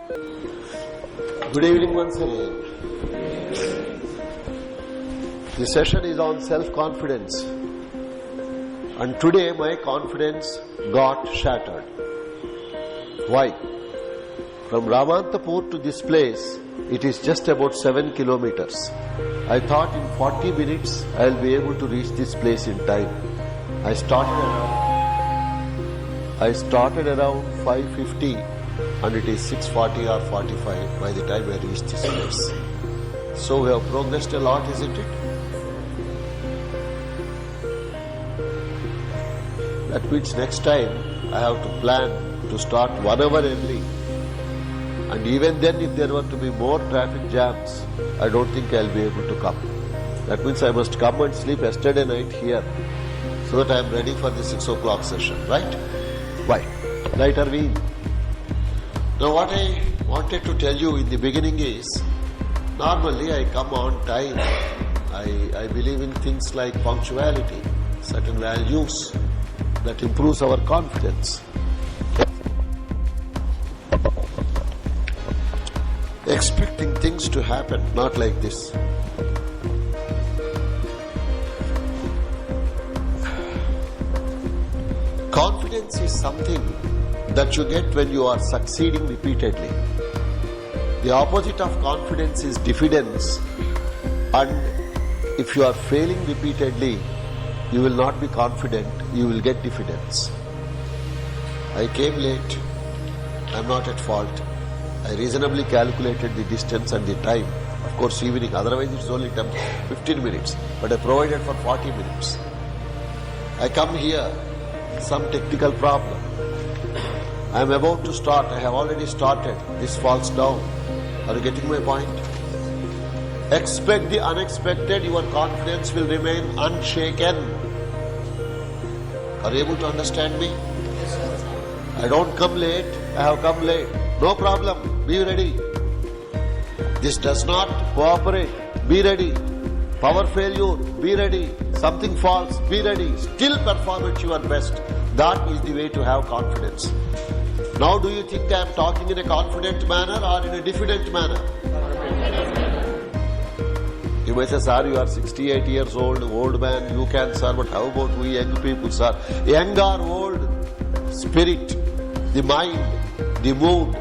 Good evening once again. The session is on self-confidence, and today my confidence got shattered. Why? From Ramantapur to this place, it is just about 7 kilometers. I thought in 40 minutes I will be able to reach this place in time. I started around 5:50 and it is 6:40 or 45 by the time I reach this place. So we have progressed a lot, isn't it? That means next time I have to plan to start 1 hour early. And even then, if there were to be more traffic jams, I don't think I'll be able to come. That means I must come and sleep yesterday night here so that I am ready for the 6 o'clock session, right? Why? Right, Arvind? Now what I wanted to tell you in the beginning is, normally I come on time. I believe in things like punctuality, certain values that improves our confidence. Expecting things to happen, not like this. Confidence is something that you get when you are succeeding repeatedly. The opposite of confidence is diffidence, and if you are failing repeatedly, you will not be confident, you will get diffidence. I came late, I am not at fault. I reasonably calculated the distance and the time. Of course, evening, otherwise it's only 15 minutes, but I provided for 40 minutes. I come here, some technical problem. I am about to start, I have already started, this falls down. Are you getting my point? Expect the unexpected, your confidence will remain unshaken. Are you able to understand me? I don't come late, I have come late. No problem, be ready. This does not cooperate, be ready. Power failure, be ready. Something falls, be ready. Still perform at your best. That is the way to have confidence. Now do you think I am talking in a confident manner or in a diffident manner? You may say, sir, you are 68 years old man, you can, sir, but how about we young people, sir? Young or old, spirit, the mind, the mood,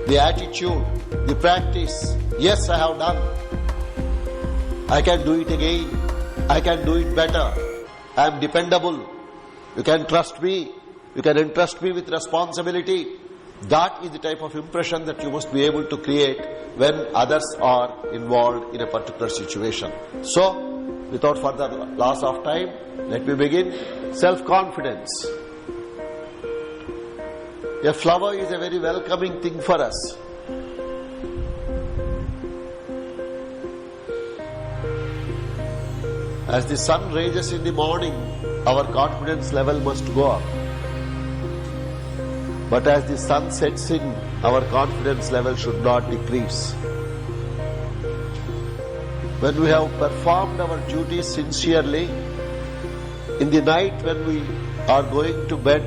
the attitude, the practice. Yes, I have done. I can do it again. I can do it better. I am dependable. You can trust me. You can entrust me with responsibility. That is the type of impression that you must be able to create when others are involved in a particular situation. So, without further loss of time, let me begin. Self-confidence. A flower is a very welcoming thing for us. As the sun rises in the morning, our confidence level must go up. But as the sun sets in, our confidence level should not decrease. When we have performed our duties sincerely, in the night when we are going to bed,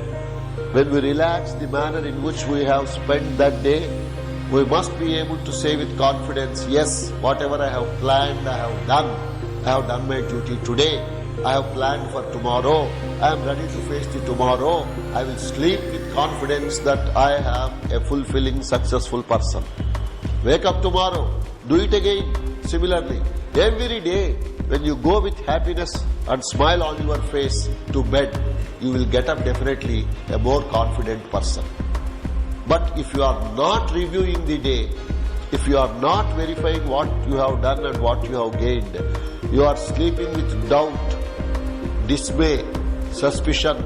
when we relax the manner in which we have spent that day, we must be able to say with confidence, yes, whatever I have planned, I have done. I have done my duty today. I have planned for tomorrow. I am ready to face the tomorrow. I will sleep with confidence that I am a fulfilling, successful person. Wake up tomorrow. Do it again. Similarly, every day when you go with happiness and smile on your face to bed, you will get up definitely a more confident person. But if you are not reviewing the day, if you are not verifying what you have done and what you have gained, you are sleeping with doubt, dismay, suspicion,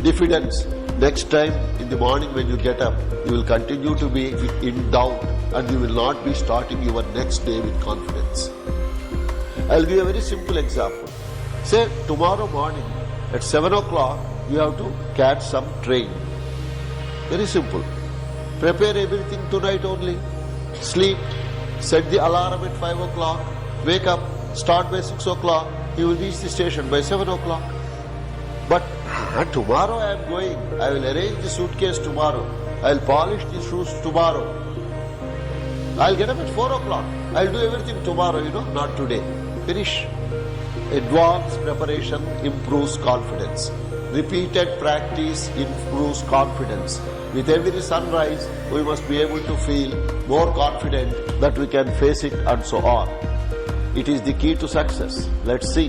diffidence. Next time in the morning when you get up, you will continue to be in doubt and you will not be starting your next day with confidence. I will give a very simple example. Say tomorrow morning at 7 o'clock, you have to catch some train. Very simple. Prepare everything tonight only. Sleep, set the alarm at 5 o'clock, wake up, start by 6 o'clock, you will reach the station by 7 o'clock. But tomorrow I am going, I will arrange the suitcase tomorrow, I will polish the shoes tomorrow. I'll get up at 4 o'clock. I'll do everything tomorrow, not today. Finish. Advanced preparation improves confidence. Repeated practice improves confidence. With every sunrise, we must be able to feel more confident that we can face it and so on. It is the key to success. Let's see.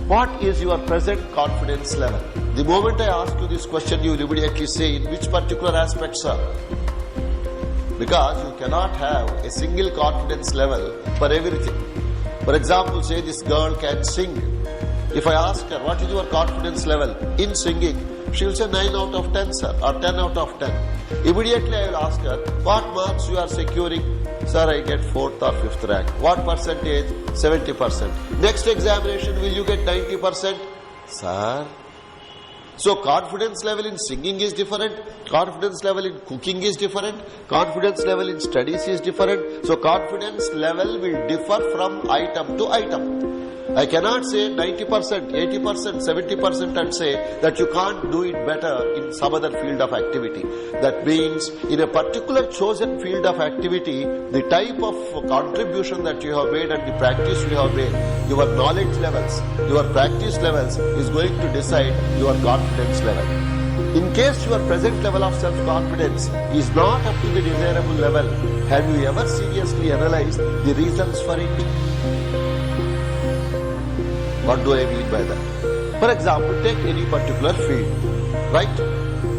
What is your present confidence level? The moment I ask you this question, you will immediately say in which particular aspect, sir? Because you cannot have a single confidence level for everything. For example, say this girl can sing. If I ask her, what is your confidence level in singing? She will say 9 out of 10, sir, or 10 out of 10. Immediately I will ask her, what marks you are securing? Sir, I get 4th or 5th rank. What percentage? 70%. Next examination, will you get 90%? Sir. So confidence level in singing is different, confidence level in cooking is different, confidence level in studies is different. So confidence level will differ from item to item. I cannot say 90%, 80%, 70% and say that you can't do it better in some other field of activity. That means in a particular chosen field of activity, the type of contribution that you have made and the practice you have made, your knowledge levels, your practice levels is going to decide your confidence level. In case your present level of self-confidence is not up to the desirable level, have you ever seriously analyzed the reasons for it? What do I mean by that? For example, take any particular field, right?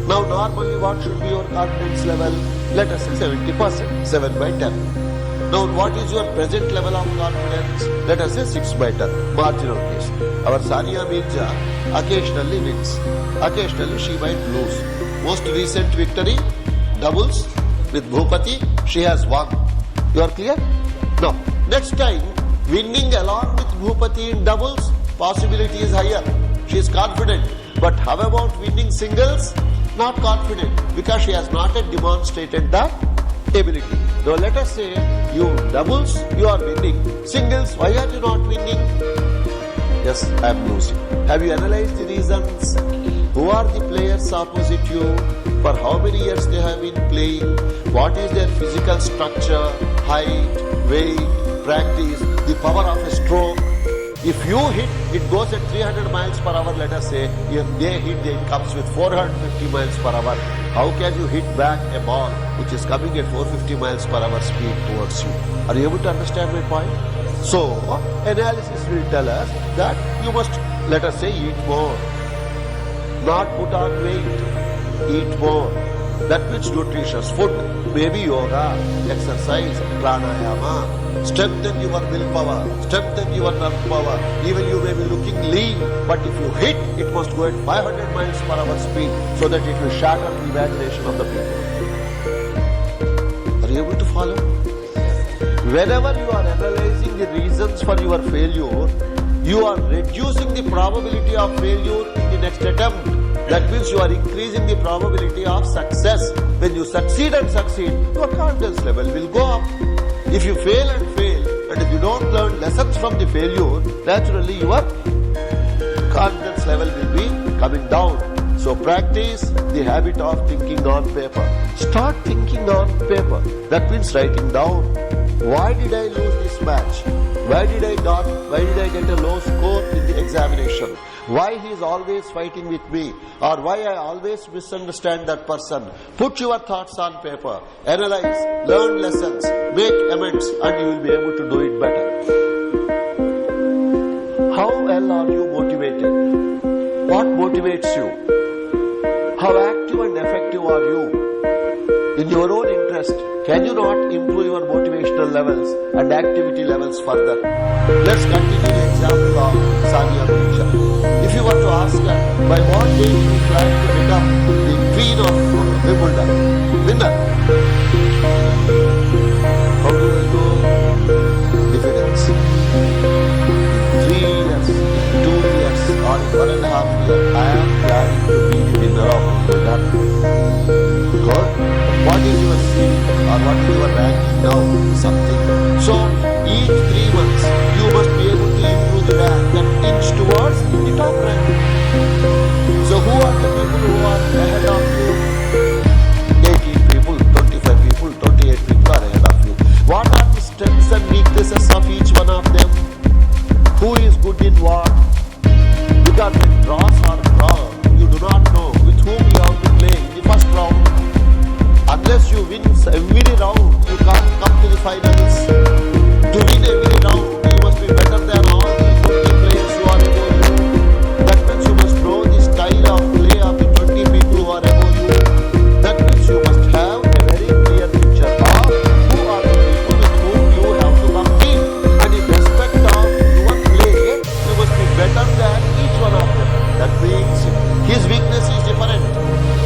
Now normally what should be your confidence level? Let us say 70%, 7 by 10. Now what is your present level of confidence? Let us say 6 by 10, marginal case. Our Sania Mirza occasionally wins. Occasionally she might lose. Most recent victory, doubles with Bhupati, she has won. You are clear? Now, next time, winning along with Bhupati in doubles, possibility is higher. She is confident. But how about winning singles? Not confident because she has not yet demonstrated that ability. Now let us say you doubles, you are winning. Singles, why are you not winning? Yes, I am losing. Have you analyzed the reasons? Who are the players opposite you? For how many years they have been playing? What is their physical structure, height, weight, practice, the power of a stroke? If you hit, it goes at 300 miles per hour, let us say. If they hit, it comes with 450 miles per hour. How can you hit back a ball which is coming at 450 miles per hour speed towards you? Are you able to understand my point? So, analysis will tell us that you must, let us say, eat more. Not put on weight, eat more. That means nutritious food, maybe yoga, exercise, pranayama, strengthen your willpower, strengthen your nerve power. Even you may be looking lean, but if you hit, it must go at 500 miles per hour speed so that it will shatter the imagination of the people. Are you able to follow? Whenever you are analyzing the reasons for your failure, you are reducing the probability of failure in the next attempt. That means you are increasing the probability of success. When you succeed and succeed, your confidence level will go up. If you fail and fail, and if you don't learn lessons from the failure, naturally your confidence level will be coming down. So practice the habit of thinking on paper. Start thinking on paper. That means writing down. Why did I lose this match? Why did I get a low score in the examination? Why he is always fighting with me, or why I always misunderstand that person. Put your thoughts on paper, analyze, learn lessons, make amends, and you will be able to do it better. How well are you motivated? What motivates you? How active and effective are you? In your own interest, can you not improve your motivational levels and activity levels further? Let's continue the example of Sania Mirza. If you were to ask her, by what day do you plan to become the queen of Wimbledon? Winner. How do you know? Diffidence. In 3 years, in 2 years, or in 1.5 years, I am planning to be the winner of Wimbledon. Good. What is your seat or what is your ranking now? Something. So, each 3 months, you must be able to improve the rank and inch towards the top rank. So, who are the people who are ahead of you? 18 people, 25 people, 28 people win every round, you can't come to the finals. To win every round, you must be better than all the 20 players who are above you. That means you must know the style of play of the 20 people who are above you. That means you must have a very clear picture of who are the people with whom you have to compete. And in respect of your play, you must be better than each one of them. That means his weakness is different.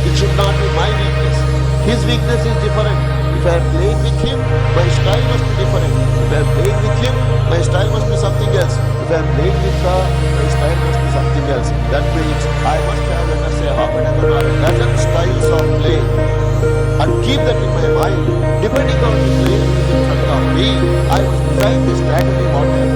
It should not be my weakness. His weakness is different. If I am playing with him, my style must be different. If I am playing with him, my style must be something else. If I am playing with her, my style must be something else. That means I must have, let us say, half a dozen styles of play. And keep that in my mind. Depending on the player who is in front of me, I must design the strategy what I